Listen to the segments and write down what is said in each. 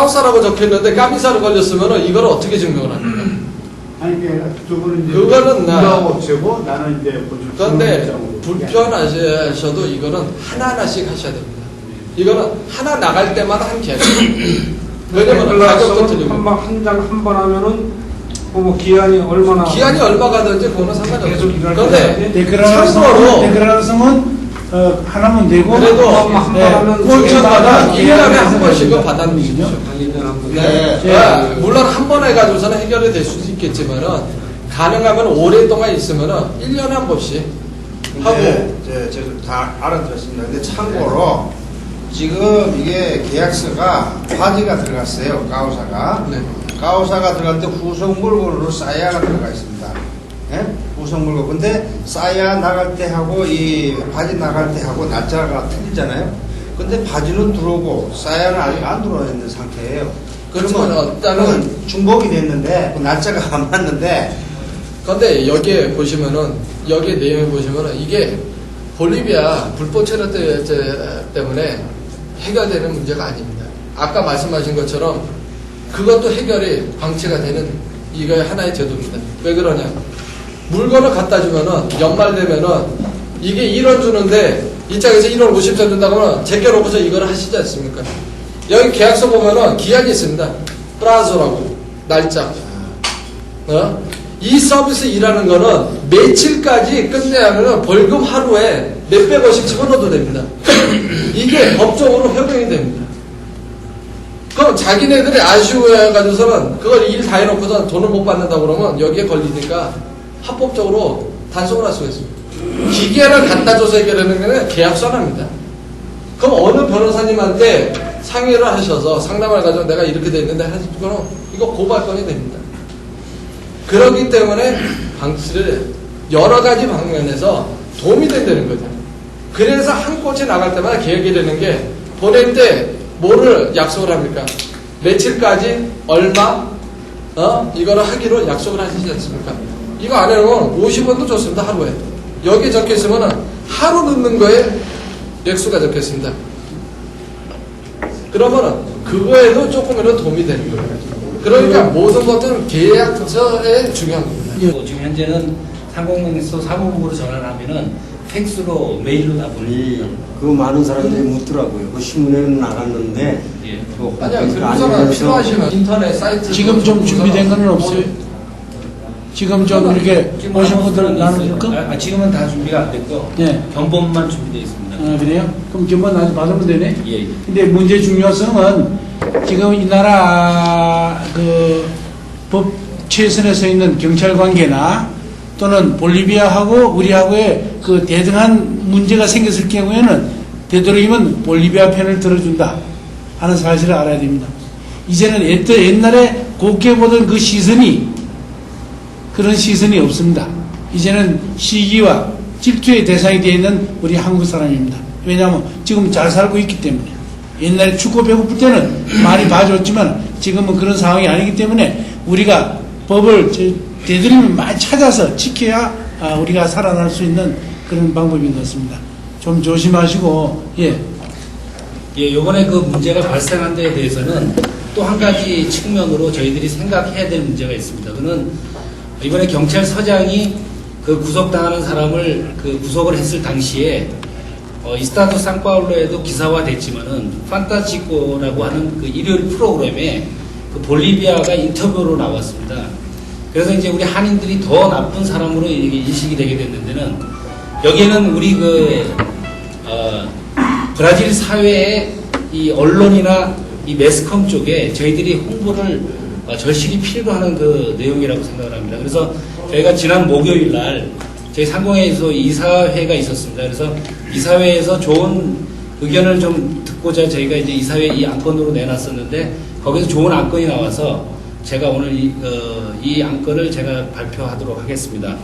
카우사라고 적혀있는데 까미사로 걸렸으면 이걸 어떻게 증명을 합니까? 아니, 두 분은 이제 그거는 운영업체고 나는 이제 그런데 불편하셔도 이거는 하나하나씩 하셔야 됩니다. 이거는 하나 나갈 때마다 한 계약. 왜냐면 가격도 틀리고. 한 장 한 번 하면은 뭐 기한이 얼마나 기한이 얼마 가든지 그거는 상관이 계속 없어요. 일할 그런데 참고로 데크라성은 하나면 되고 그래도 한 번 하면 꼴찌마다 1년에 한 번씩은 번씩은 받아는 거죠. 네. 네. 물론 한 번 해가지고서는 해결이 될 수도 있겠지만은 가능하면 오랫동안 있으면은 1년에 한 번씩 하고. 제가 다 알아들었습니다. 근데 참고로 지금 이게 계약서가 화지가 들어갔어요. 가오사가. 네. 가오사가 들어갈 때 후속 물건으로 사야가 들어가 있습니다. 예? 후속 물건. 근데 사야 나갈 때 하고 이 바지 나갈 때 하고 날짜가 틀리잖아요. 근데 바지는 들어오고 사야는 아직 안 들어와 있는 상태예요. 그렇지만 일단은 중복이 됐는데 그 날짜가 안 맞는데. 근데 여기에 보시면은 여기 내용에 보시면은 이게 볼리비아 불법 체류 때문에 해결되는 문제가 아닙니다. 아까 말씀하신 것처럼 그것도 해결이 방치가 되는 이거 하나의 제도입니다. 왜 그러냐? 물건을 갖다 주면은 연말 되면은 이게 1원 주는데 이쪽에서 1원 50전 준다고 하면 제껴놓고서 이걸 하시지 않습니까? 여기 계약서 보면은 기한이 있습니다. 프라소라고 날짜. 이 서비스 일하는 거는 며칠까지 끝내야 하면 벌금 하루에 몇백 원씩 집어넣어도 됩니다. 이게 법적으로 협용이 됩니다. 그럼 자기네들이 아쉬워해가지고서는 그걸 일 다 해놓고서 돈을 못 받는다고 그러면 여기에 걸리니까 합법적으로 단속을 할 수가 있습니다. 기계를 갖다 줘서 해결하는 게 계약서 하나입니다. 그럼 어느 변호사님한테 상의를 하셔서 상담을 가지고 내가 이렇게 돼 있는데 하시면 이거 고발건이 됩니다. 그렇기 때문에 방치를 여러 가지 방면에서 도움이 된다는 거죠. 그래서 한 곳에 나갈 때마다 계획이 되는 게 보낼 때 뭐를 약속을 합니까? 며칠까지 얼마 이거를 하기로 약속을 하시지 않습니까? 이거 안 해놓으면 50원도 좋습니다. 하루에. 여기 적혀 있으면 하루 넣는 거에 액수가 적혀 있습니다. 그러면은 그거에도 조금이라도 도움이 되는 거예요. 그러니까 모든 것들은 계약서에 중요한 겁니다. 지금 현재는 상공에서 사무국으로 전화를 하면은 팩스로 메일로 다 보내요. 그 많은 사람들이 묻더라고요. 그 신문에는 나갔는데. 예. 아니야, 그래서 필요하시면 인터넷 사이트 지금 좀 준비된 건 없어요? 지금 좀 이렇게 오신 분들 나눠줄까? 지금은 다 준비가 안 됐고 네. 견본만 준비되어 있습니다. 아, 그래요? 그럼 견본 아직 받으면 되네? 예, 예. 근데 문제 중요성은 지금 이 나라 그 법 최선에 서 있는 경찰 관계나 또는 볼리비아하고 우리하고의 그 대등한 문제가 생겼을 경우에는 되도록이면 볼리비아 편을 들어준다 하는 사실을 알아야 됩니다. 이제는 옛날에 곱게 보던 그 시선이 그런 시선이 없습니다. 이제는 시기와 질투의 대상이 되어 있는 우리 한국 사람입니다. 왜냐하면 지금 잘 살고 있기 때문에. 옛날에 춥고 배고플 때는 많이 봐줬지만 지금은 그런 상황이 아니기 때문에 우리가 법을 되도록이면 많이 찾아서 지켜야 우리가 살아날 수 있는 그런 방법인 것 같습니다. 좀 조심하시고, 예. 예, 요번에 그 문제가 발생한 데에 대해서는 또 한 가지 측면으로 저희들이 생각해야 될 문제가 있습니다. 그는 이번에 경찰서장이 그 구속당하는 사람을 그 구속을 했을 당시에 이스타도 상파울로에도 기사화됐지만은 판타지코라고 하는 그 일요일 프로그램에 그 볼리비아가 인터뷰로 나왔습니다. 그래서 이제 우리 한인들이 더 나쁜 사람으로 이게 인식이 되게 됐는데는 여기에는 우리 브라질 사회의 이 언론이나 이 매스컴 쪽에 저희들이 홍보를 절실히 필요로 하는 그 내용이라고 생각을 합니다. 그래서 저희가 지난 목요일 날 저희 상공회에서 이사회가 있었습니다. 그래서 이사회에서 좋은 의견을 좀 듣고자 저희가 이제 이사회 이 안건으로 내놨었는데 거기서 좋은 안건이 나와서 제가 오늘 이 안건을 제가 발표하도록 하겠습니다.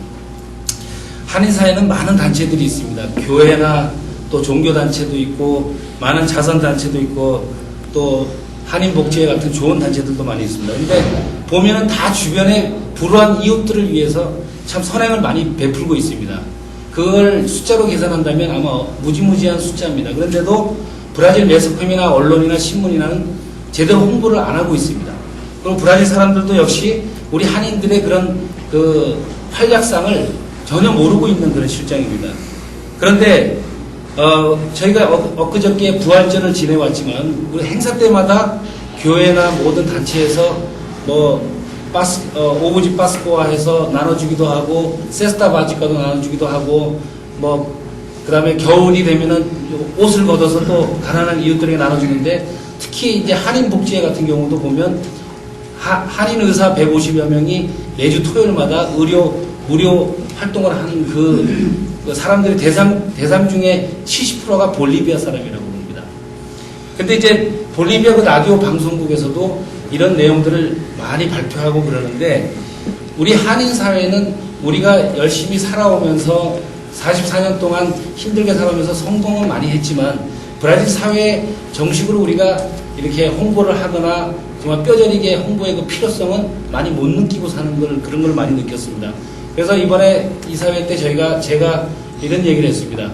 한인사회는 많은 단체들이 있습니다. 교회나 또 종교단체도 있고 많은 자선단체도 있고 또 한인복지회 같은 좋은 단체들도 많이 있습니다. 근데 보면은 다 주변에 불우한 이웃들을 위해서 참 선행을 많이 베풀고 있습니다. 그걸 숫자로 계산한다면 아마 무지무지한 숫자입니다. 그런데도 브라질 매스컴이나 언론이나 신문이나는 제대로 홍보를 안 하고 있습니다. 그럼 브라질 사람들도 역시 우리 한인들의 그런 그 활약상을 전혀 모르고 있는 그런 실정입니다. 그런데 저희가 엊그저께 부활절을 지내왔지만 우리 행사 때마다 교회나 모든 단체에서 뭐 오부지 빠스코와 해서 나눠주기도 하고 세스타 바지과도 나눠주기도 하고 뭐 그 다음에 겨울이 되면은 옷을 걷어서 또 가난한 이웃들에게 나눠주는데 특히 이제 한인복지회 같은 경우도 보면 한인 의사 150여 명이 매주 토요일마다 무료 활동을 하는 그 사람들의 대상 중에 70%가 볼리비아 사람이라고 합니다. 근데 이제 볼리비아 그 라디오 방송국에서도 이런 내용들을 많이 발표하고 그러는데 우리 한인 사회는 우리가 열심히 살아오면서 44년 동안 힘들게 살아오면서 성공은 많이 했지만 브라질 사회에 정식으로 우리가 이렇게 홍보를 하거나 정말 뼈저리게 홍보의 그 필요성은 많이 못 느끼고 사는 그런 걸 많이 느꼈습니다. 그래서 이번에 이사회 때 제가 이런 얘기를 했습니다.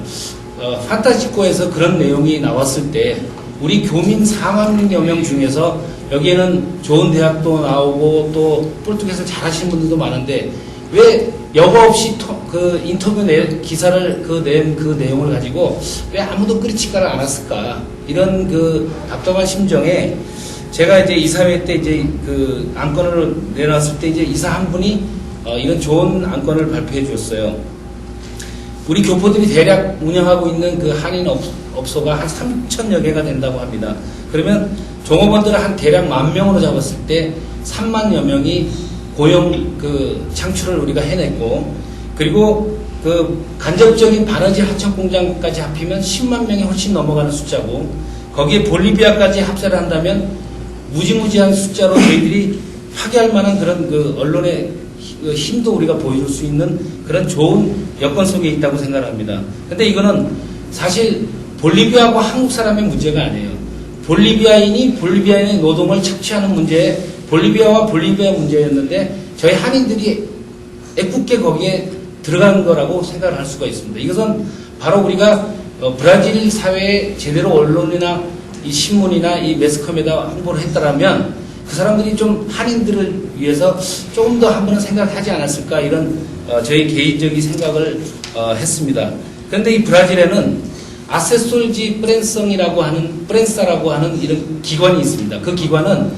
판타지코에서 그런 내용이 나왔을 때 우리 교민 4만여 명 중에서 여기에는 좋은 대학도 나오고 또 포르투게스를 잘하시는 분들도 많은데 왜 여과 없이 그 인터뷰 기사를 낸 그 내용을 가지고 왜 아무도 끌어치지를 않았을까 이런 그 답답한 심정에 제가 이제 이사회 때 이제 그 안건을 내놨을 때 이제 이사 한 분이 이런 좋은 안건을 발표해 주었어요. 우리 교포들이 대략 운영하고 있는 그 한인 업소가 한 3,000여 개가 된다고 합니다. 그러면 종업원들을 한 대략 10,000명으로 잡았을 때 3만여 명이 고용 그 창출을 우리가 해냈고, 그리고 그 간접적인 바느질 하청 공장까지 합히면 10만 명이 훨씬 넘어가는 숫자고, 거기에 볼리비아까지 합세를 한다면 무지무지한 숫자로 저희들이 파괴할 만한 그런 그 언론의 힘도 우리가 보여줄 수 있는 그런 좋은 여건 속에 있다고 생각합니다. 근데 이거는 사실 볼리비아와 한국 사람의 문제가 아니에요. 볼리비아인의 노동을 착취하는 문제, 볼리비아와 볼리비아 문제였는데 저희 한인들이 애꿎게 거기에 들어간 거라고 생각을 할 수가 있습니다. 이것은 바로 우리가 브라질 사회에 제대로 언론이나 이 신문이나 이 매스컴에다 홍보를 했더라면 그 사람들이 좀 한인들을 위해서 조금 더 한번은 생각을 하지 않았을까, 이런 저희 개인적인 생각을 했습니다. 그런데 이 브라질에는 아세솔지 프렌사라고 하는 이런 기관이 있습니다. 그 기관은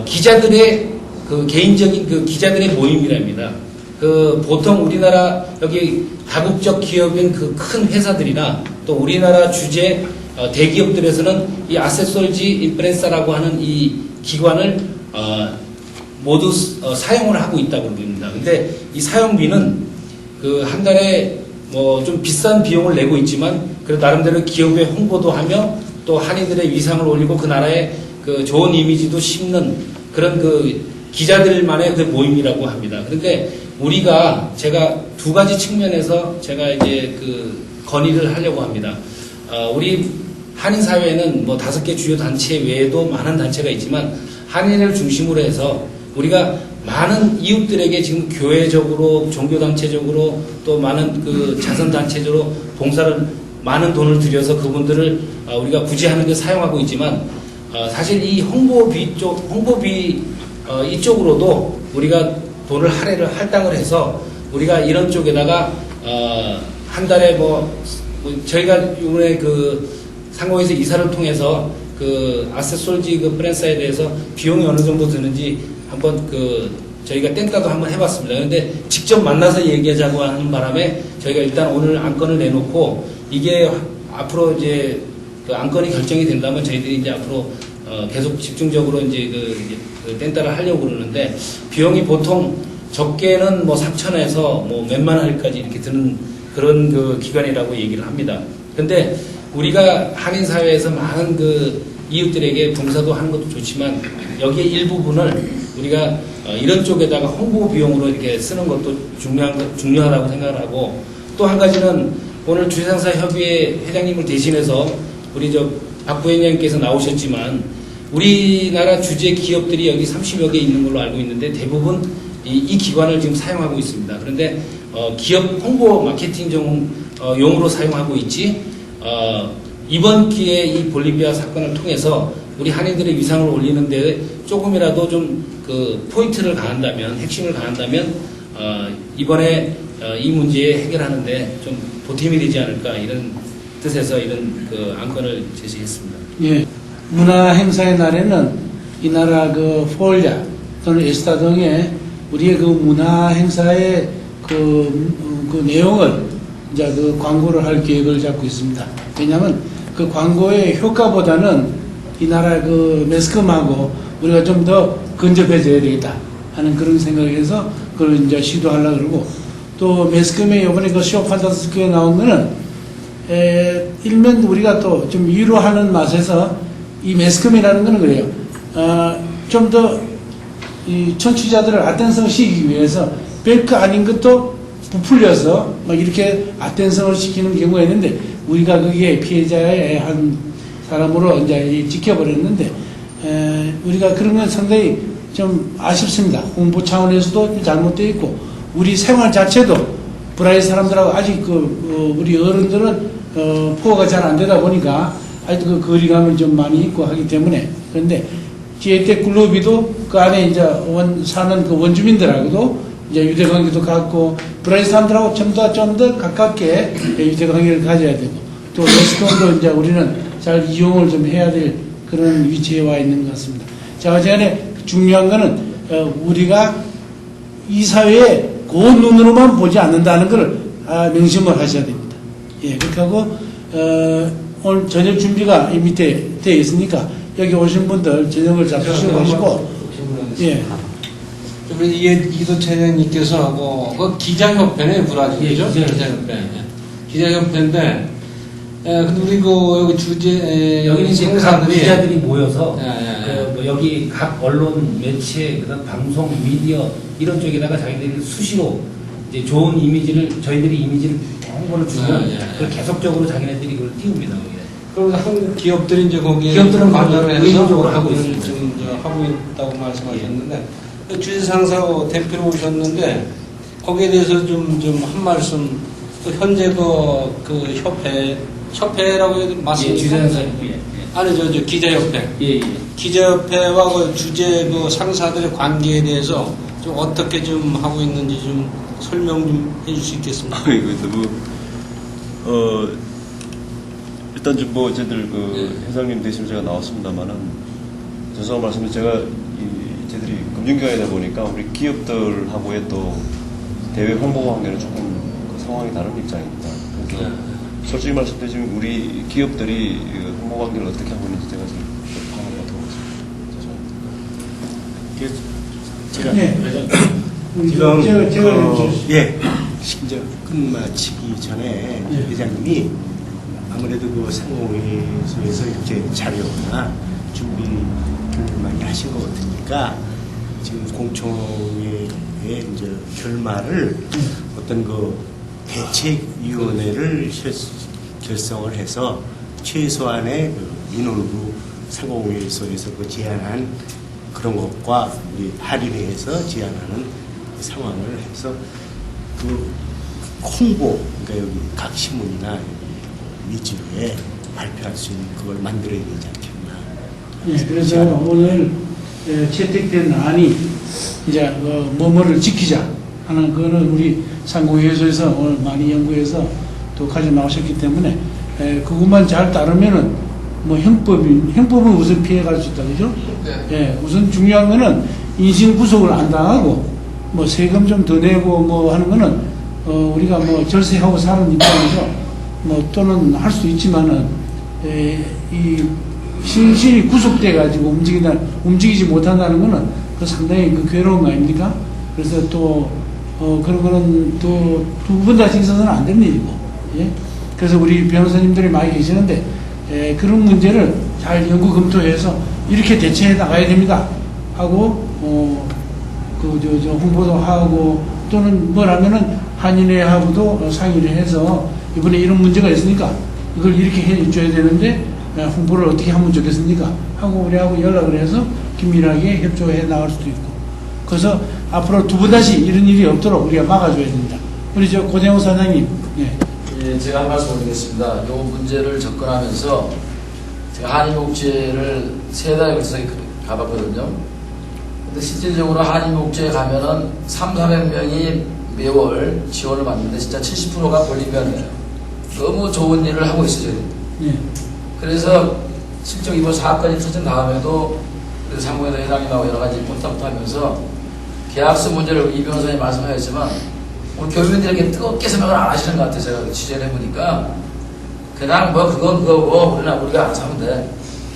기자들의 그 개인적인 그 기자들의 모임이랍니다. 그 보통 우리나라 여기 다국적 기업인 그 큰 회사들이나 또 우리나라 주재 대기업들에서는 이 아세솔지 인프렌사라고 하는 이 기관을 모두 사용을 하고 있다고 그럽니다. 근데 이 사용비는 그 한 달에 뭐 좀 비싼 비용을 내고 있지만 그래도 나름대로 기업의 홍보도 하며 또 한인들의 위상을 올리고 그 나라의 그 좋은 이미지도 심는 그런 그 기자들만의 그 모임이라고 합니다. 그런데 제가 두 가지 측면에서 제가 이제 그 건의를 하려고 합니다. 우리 한인 사회에는 뭐 5개 주요 단체 외에도 많은 단체가 있지만 한인을 중심으로 해서 우리가 많은 이웃들에게 지금 교회적으로, 종교단체적으로 또 많은 그 자선단체적으로 봉사를 많은 돈을 들여서 그분들을 우리가 구제하는 데 사용하고 있지만 사실 이 홍보비 이쪽으로도 우리가 돈을 할당을 해서 우리가 이런 쪽에다가 한 달에 저희가 이번에 그 상공에서 이사를 통해서 그 아세솔지 그 프렌사에 대해서 비용이 어느 정도 드는지 한번 저희가 땡따도 한번 해봤습니다. 그런데 직접 만나서 얘기하자고 하는 바람에 저희가 일단 오늘 안건을 내놓고 이게 앞으로 이제 그 안건이 결정이 된다면 저희들이 이제 앞으로 계속 집중적으로 이제 그 땡따를 하려고 그러는데 비용이 보통 적게는 뭐 3천에서 뭐 몇만 원까지 이렇게 드는 그런 그 기관이라고 얘기를 합니다. 근데 우리가 한인 사회에서 많은 그 이웃들에게 봉사도 하는 것도 좋지만 여기에 일부분을 우리가 이런 쪽에다가 홍보 비용으로 이렇게 쓰는 것도 중요하다고 생각을 하고, 또 한 가지는 오늘 주상사 협의회 회장님을 대신해서 우리 박 부회장님께서 나오셨지만 우리나라 주재 기업들이 여기 30여 개 있는 걸로 알고 있는데 대부분 이 기관을 지금 사용하고 있습니다. 그런데 기업 홍보 마케팅 용으로 사용하고 있지 이번 기회에 이 볼리비아 사건을 통해서 우리 한인들의 위상을 올리는데 조금이라도 좀 그 포인트를 가한다면, 핵심을 가한다면 이번에 이 문제 해결하는데 좀 보탬이 되지 않을까 이런 뜻에서 이런 그 안건을 제시했습니다. 예, 문화 행사의 날에는 이 나라 그 포올야 또는 에스타 등의 우리의 그 문화 행사의 그 내용을 이제 그 광고를 할 계획을 잡고 있습니다. 왜냐하면 그 광고의 효과보다는 이 나라 그 매스컴하고 우리가 좀 더 근접해져야 되겠다 하는 그런 생각을 해서 그걸 이제 시도하려고 그러고, 또 매스컴에 이번에 그 쇼 판타스틱에 나온 거는 일면 우리가 또 좀 위로하는 맛에서 이 매스컴이라는 거는 그래요. 좀 더 이 청취자들을 아텐성을 시키기 위해서 별거 아닌 것도 부풀려서 막 이렇게 아텐성을 시키는 경우가 있는데, 우리가 그게 피해자의 한 사람으로 이제 지켜버렸는데, 우리가 그런 건 상당히 좀 아쉽습니다. 홍보 차원에서도 잘못되어 있고, 우리 생활 자체도 브라질 사람들하고 아직 우리 어른들은 포화가 잘 안 되다 보니까 아직 그 거리감이 좀 많이 있고 하기 때문에. 그런데 지혜택 글로비도 그 안에 이제 사는 그 원주민들하고도 이제 유대관계도 갖고, 브라질 사람들하고 좀 더 가깝게 유대관계를 가져야 되고, 또 레스토랑도 이제 우리는 잘 이용을 좀 해야 될 그런 위치에 와 있는 것 같습니다. 자, 어쨌든 중요한 거는 우리가 이 사회에 그 눈으로만 보지 않는다는 걸 명심을 하셔야 됩니다. 예, 그렇게 하고 오늘 저녁 준비가 이 밑에 되어 있으니까 여기 오신 분들 저녁을 잡수시고 가시고. 예. 그러면 이게 이도채장님께서 하고 그 기자협회네, 브라질이죠? 예, 기자협회. 기자협회인데, 근데 우리 그 여기 주제 여기는 이제 각 상사들이 기자들이 모여서 예. 뭐 여기 각 언론, 매체, 그다음 방송, 미디어 이런 쪽에다가 자기들이 수시로 이제 좋은 이미지를, 저희들이 이미지를 홍보를 주면 그걸 계속적으로 자기네들이 그걸 띄웁니다. 거기에. 그럼 한국 기업들이 이제 거기에 기업들은 관여를 해서 의무적으로 하고 그걸 있습니다. 지금 이제 하고 있다고 말씀하셨는데, 주재 상사 대표로 오셨는데 거기에 대해서 좀 한 말씀. 또 현재 그 협회라고 해도 맞습니까? 예, 주재상사님. 예. 아니 저 기자협회. 예. 기자협회와 그 주재 그 상사들의 관계에 대해서 좀 어떻게 좀 하고 있는지 좀 설명 좀 해줄 수 있겠습니까? 이거 너무 일단 좀 뭐 저희들 그 회장님 대신 제가 나왔습니다만은 죄송한 말씀은 제가 저희들이 금융기관이다 보니까 우리 기업들하고의 또 대외 홍보 관계는 조금 그 상황이 다른 입장입니다. 그래서 솔직히 말씀드리면 우리 기업들이 홍보 관계를 어떻게 하고 있는지 제가 좀 파악을 못하고 있습니다. 죄송합니다. 네. 지금 심지어 끝마치기 전에 회장님이 아무래도 그 상공회에서 이렇게 자료나 준비를 많이 하신 것 같으니까 지금 공청회의 이제 결말을 어떤 그 대책위원회를 결성을 해서 최소한의 그 민원부 상공회에서 그 제안한 그런 것과 우리 할인회에서 제안하는 그 상황을 해서 그 홍보, 그러니까 여기 각 신문이나 위주에 발표할 수 있는 그걸 만들어야 되지 않겠나. 예, 그래서 오늘 채택된 안이 이제 뭐뭐를 지키자 하는 거는 우리 상공회의소에서 오늘 많이 연구해서 또 가져 나오셨기 때문에 그것만 잘 따르면은 뭐 형법은 우선 피해갈 수 있다, 그죠? 네. 예, 우선 중요한 거는 인신 구속을 안 당하고 뭐 세금 좀 더 내고 뭐 하는 거는 우리가 뭐 절세하고 사는 입장에서 뭐 또는 할 수 있지만은 이 신신이 구속돼 가지고 움직이지 못한다는 거는 그 상당히 그 괴로운 거 아닙니까? 그래서 또 그런 거는 또 두 번 다시 있어서는 안 되는 일이고, 예? 그래서 우리 변호사님들이 많이 계시는데 그런 문제를 잘 연구 검토해서 이렇게 대처해 나가야 됩니다 하고 홍보도 하고 또는 뭐라면은 한인회하고도 상의를 해서 이번에 이런 문제가 있으니까 이걸 이렇게 해줘야 되는데 홍보를 어떻게 하면 좋겠습니까 하고 우리하고 연락을 해서 긴밀하게 협조해 나갈 수도 있고, 그래서 앞으로 두 번 다시 이런 일이 없도록 우리가 막아줘야 됩니다. 우리 저 고대영 사장님. 예, 제가 한 말씀 드리겠습니다. 이 문제를 접근하면서 한인목재를 3달 걸쳐서 가봤거든요. 근데 실질적으로 한인목재에 가면은 300~400명이 매월 지원을 받는데 진짜 70%가 볼리비아네요. 너무 좋은 일을 하고 있어요. 예. 그래서 실제 이번 사건이 터진 다음에도 상무에서 회장님하고 여러 가지 콘탁트 하면서 계약서 문제를 이 변호사님 말씀하셨지만 우리 교민들에게 뜨겁게 생각을 안 하시는 것 같아요. 제가 취재를 해보니까 그냥 뭐 그건 그거고 우리가 알아서 하면 돼.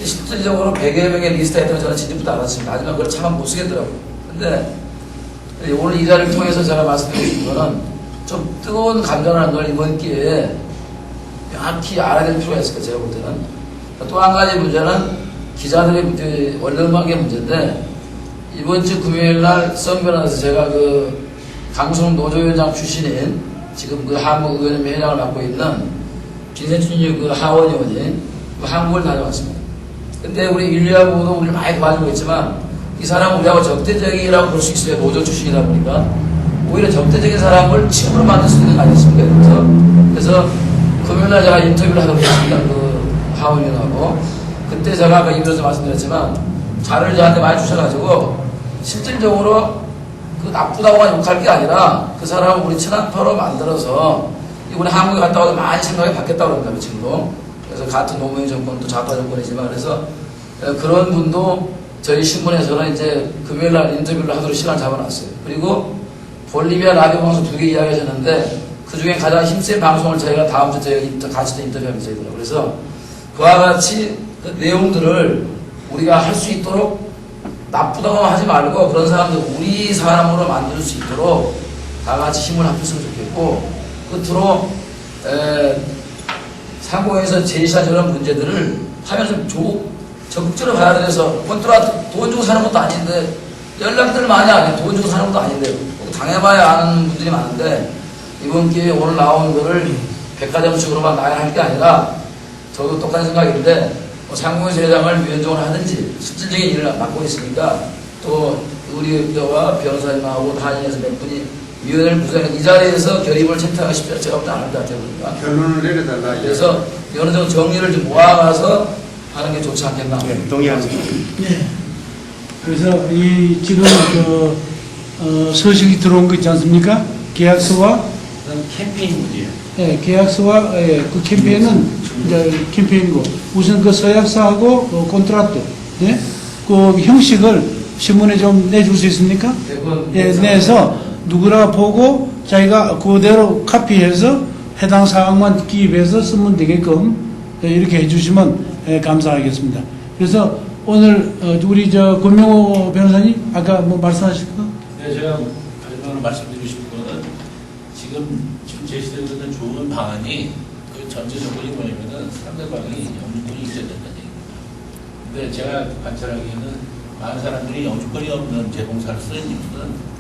실질적으로 100여 명의 리스트가 있다고 저는 진입부터 알았습니다. 하지만 그걸 참 못 쓰겠더라고요. 근데 오늘 이 자리를 통해서 제가 말씀드리고 싶은 거는 좀 뜨거운 감정을 걸 이번 기회에 명확히 알아야 될 필요가 있을 거예요. 제가 볼 때는. 또 한 가지 문제는 기자들의 문제, 언론관계 문제인데 이번 주 금요일 날 썬변호사에서 제가 그 강성 노조위원장 출신인 지금 그 한국의원회 회장을 맡고 있는 김세춘 그 하원 의원이 한국을 다녀왔습니다. 근데 우리 윤리하고도 우리를 많이 도와주고 있지만 이 사람은 우리하고 적대적이라고 볼 수 있어요. 노조 출신이다 보니까 오히려 적대적인 사람을 친구로 만들 수 있는 거 아니겠습니까? 그래서 금요일날 제가 인터뷰를 하고 있습니다. 그 하원의원하고 그때 제가 아까 이면서 말씀드렸지만 자료를 저한테 많이 주셔가지고 실질적으로 그 나쁘다고만 욕할 게 아니라 그 사람을 우리 친한파로 만들어서 이번에 한국에 갔다 와도 많이 생각이 바뀌었다고 합니다. 그 친구도. 그래서 같은 노무현 정권도 좌파 정권이지만 그래서 그런 분도 저희 신문에서는 이제 금요일날 인터뷰를 하도록 시간을 잡아놨어요. 그리고 볼리비아 라디오 방송 2개 이야기하셨는데 그 중에 가장 힘센 방송을 저희가 다음 주 저희가 같이 인터뷰하면서 해드려요. 그래서 그와 같이 그 내용들을 우리가 할 수 있도록 나쁘다고 하지 말고 그런 사람들 우리 사람으로 만들 수 있도록 다 같이 힘을 합쳤으면 좋겠고 끝으로 상공에서 제시한 저런 문제들을 하면서 적극적으로 받아들여서 콘트라 돈 주고 사는 것도 아닌데 연락들 많이 하네. 돈 주고 사는 것도 아닌데 당해봐야 아는 분들이 많은데 이번 기회에 오늘 나온 거를 백화점식으로만 나야 할 게 아니라 저도 똑같은 생각인데 상공에서 회장을 위원장을 하든지 실질적인 일을 맡고 있으니까 또 의료와 변호사님하고 한인에서 몇 분이 위원회를 구성해 이 자리에서 결의를 채택하기 쉽지 않을 것 같아요. 보니까. 결론을 내려달라. 그래서 어느 정도 정리를 좀 모아가서 하는 게 좋지 않겠나. 네, 동의합니다. 예. 그래서 이 지금 서식이 들어온 거 있지 않습니까? 계약서와 캠페인 문제예요. 예, 계약서와 그 캠페인은 이제 캠페인이고 우선 그 서약서하고 콘트라트 예? 그 형식을 신문에 좀 내줄 수 있습니까? 예, 내서 누구나 보고 자기가 그대로 카피해서 해당 사항만 기입해서 쓰면 되게끔 이렇게 해주시면 감사하겠습니다. 그래서 오늘 우리 권명호 변호사님 아까 뭐 말씀하실 거? 네, 제가 마지막으로 말씀드리고 싶은 거는 지금 제시되고 있는 좋은 방안이 그 전제 조건이 뭐냐면은 상대방이 영주권이 있어야 된다는 얘기입니다. 근데 제가 관찰하기에는 많은 사람들이 영주권이 없는 재봉사를 쓰는 이유는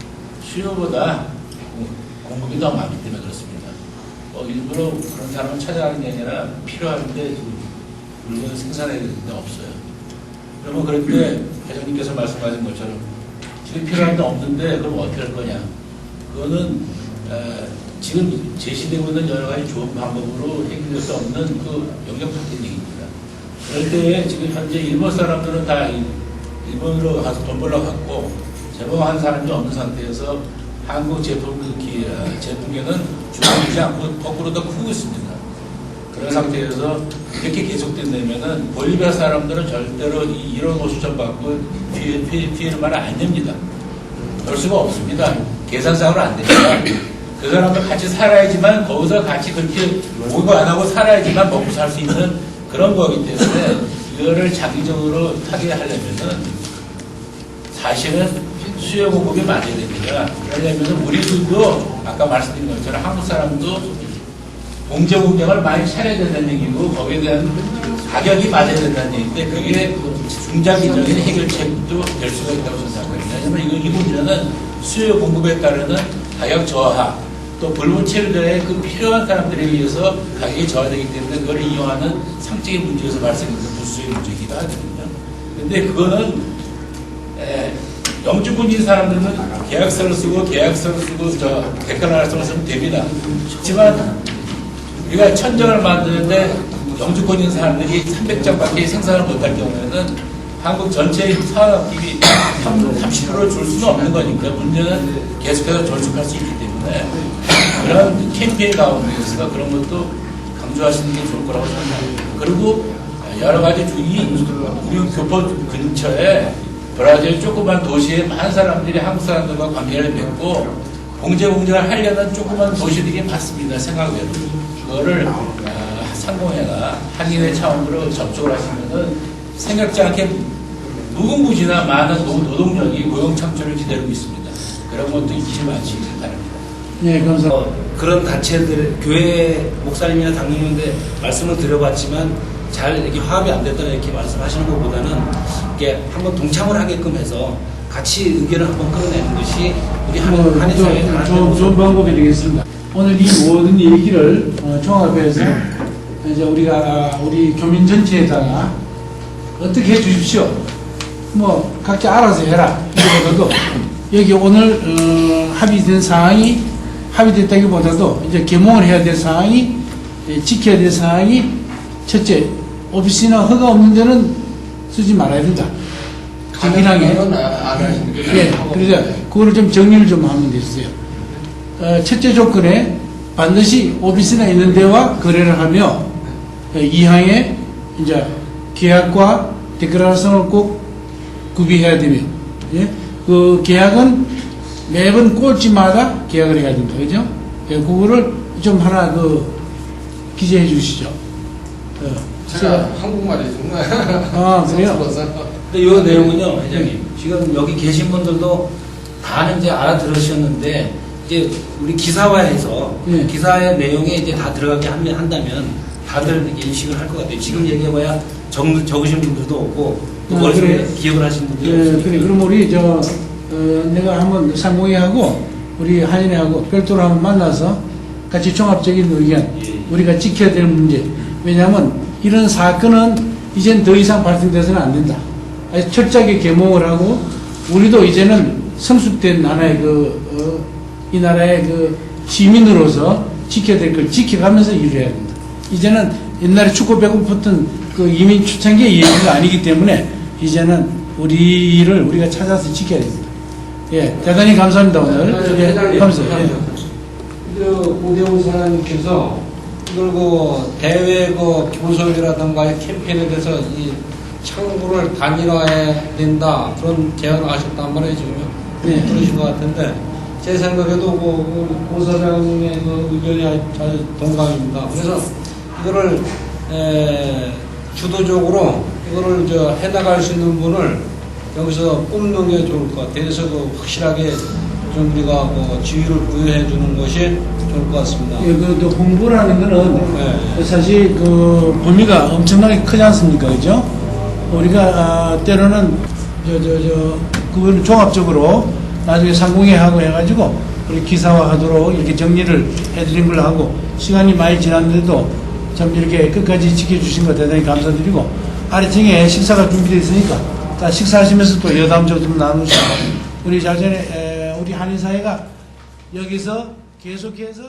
수요보다 공급이 더 많기 때문에 그렇습니다. 일부러 그런 사람을 찾아가는 게 아니라 필요한데 물건을 생산해야 되는데 없어요. 그러면 그럴 때 회장님께서 말씀하신 것처럼 지금 필요한 데 없는데 그럼 어떻게 할 거냐? 그거는 지금 제시되고 있는 여러 가지 좋은 방법으로 해결될 수 없는 그 영역적인 얘기입니다. 그럴 때 지금 현재 일본 사람들은 다 일본으로 가서 돈 벌러 갔고 재봉한 사람이 없는 상태에서 한국 제품계는 줄어들지 않고 거꾸로 더 크고 있습니다. 그런 상태에서 이렇게 계속된다면은 볼리비아 사람들은 절대로 이런 오수점 받고 피해를 말을 안 됩니다. 그럴 수가 없습니다. 계산상으로 안 됩니다. 그 사람들 같이 살아야지만 거기서 같이 그렇게 모이고 안 하고 살아야지만 먹고 살 수 있는 그런 거기 때문에 이거를 장기적으로 하게 하려면은 사실은 수요 공급이 맞아야 됩니다. 그러려면 우리들도 아까 말씀드린 것처럼 한국 사람도 공제 공장을 많이 차려야 된다는 얘기고 거기에 대한 가격이 맞아야 된다는 얘기인데 그게 중장기적인 해결책도 될 수가 있다고 생각합니다. 왜냐하면 이 문제는 수요 공급에 따르는 가격 저하 또 불문 체류전에 그 필요한 사람들에 의해서 가격이 저하되기 때문에 그걸 이용하는 상적인 문제에서 발생하는 부수의 문제이기도 하거든요. 근데 그거는 영주권인 사람들은 계약서를 쓰고 댓글 하나 쓰면 됩니다. 쉽지만 우리가 천정을 만드는데 영주권 있는 사람들이 300장밖에 생산을 못할 경우에는 한국 전체의 산업이 30%를 줄 수는 없는 거니까 문제는 계속해서 저축할 수 있기 때문에 그런 캠페인 가운데서 그런 것도 강조하시는 게 좋을 거라고 생각합니다. 그리고 여러 가지 우리 교포 근처에 브라질 조그만 도시에 많은 사람들이 한국 사람들과 관계를 맺고 공제공장을 하려는 조그만 도시들이 많습니다. 생각외로. 그거를 상공회나 한인회 차원으로 접촉을 하시면은 생각지 않게 무궁무진한 많은 노동력이 고용 창출을 기다리고 있습니다. 그런 것도 잊지 마시기 바랍니다. 네, 감사합니다. 그런 단체들, 교회 목사님이나 당뇨인데 말씀을 드려봤지만 잘 이렇게 화합이 안 됐다 이렇게 말씀하시는 것보다는 이렇게 한번 동참을 하게끔 해서 같이 의견을 한번 끌어내는 것이 우리 한인사회의 좋은 방법이 되겠습니다. 오늘 이 모든 얘기를 종합해서 이제 우리 교민 전체에다가 어떻게 해 주십시오. 뭐 각자 알아서 해라. 이거보다도 여기 오늘 합의된 사항이 합의됐다기보다도 이제 개몽을 해야 될 사항이 지켜야 될 사항이 첫째 오피스나 허가 없는 데는 쓰지 말아야 된다. 정인하게. 예, 그래서 그거를 좀 정리를 좀 하면 되겠어요. 첫째 조건에 반드시 오피스나 있는 데와 거래를 하며 이항에 이제 계약과 데크라성을 꼭 구비해야 되며, 예? 그 계약은 매번 꼴찌마다 계약을 해야 된다. 그죠? 예, 그거를 좀 하나 기재해 주시죠. 제가 한국말이 정말. 그래요? 근데 이 내용은요, 회장님. 지금 여기 계신 분들도 다는 이제 알아들으셨는데, 이제 우리 기사화해서, 예. 기사의 내용에 이제 다 들어가게 한다면 다들 인식을 할 것 같아요. 지금 얘기해봐야 적으신 분들도 없고, 또 머릿속에 그래. 기억을 하신 분들이 예, 없으니까. 그래. 그럼 우리 내가 한번 상공회하고 우리 한인회하고 별도로 한번 만나서 같이 종합적인 의견, 우리가 지켜야 될 문제. 왜냐하면 이런 사건은 이젠 더 이상 발생돼서는 안 된다. 아주 철저하게 계몽을 하고 우리도 이제는 성숙된 하나의 이 나라의 시민으로서 지켜야 될 걸 지켜가면서 일을 해야 된다. 이제는 옛날에 축구 배구 붙은 이민 초창기의 얘기가 아니기 때문에 이제는 우리 일을 우리가 찾아서 지켜야 됩니다. 예, 대단히 감사합니다, 오늘. 예, 감사합니다. 예. 오대훈 사장님께서 이걸 대외 교섭이라든가 캠페인에 대해서 이 창구를 단일화해야 된다 그런 제안을 하셨단 말이에요 지금요. 네. 들으신 것 같은데 제 생각에도 고 사장님의 의견이 잘 동감입니다. 그래서 이거를 주도적으로 이거를 해나갈 수 있는 분을 여기서 뽑는 게 좋을 것 같아요. 그래서 확실하게 좀 우리가 지위를 부여해 주는 것이 좋을 것 같습니다. 예, 홍보라는 거는 네. 사실 범위가 엄청나게 크지 않습니까? 그죠? 우리가 때로는 그거는 종합적으로 나중에 상공회하고 해가지고 우리 기사화하도록 이렇게 정리를 해드린 걸로 하고 시간이 많이 지났는데도 참 이렇게 끝까지 지켜주신 거 대단히 감사드리고 아래층에 식사가 준비되어 있으니까 다 식사하시면서 또 여담 좀 나누시고 우리 자전에 우리 한인사회가 여기서 계속해서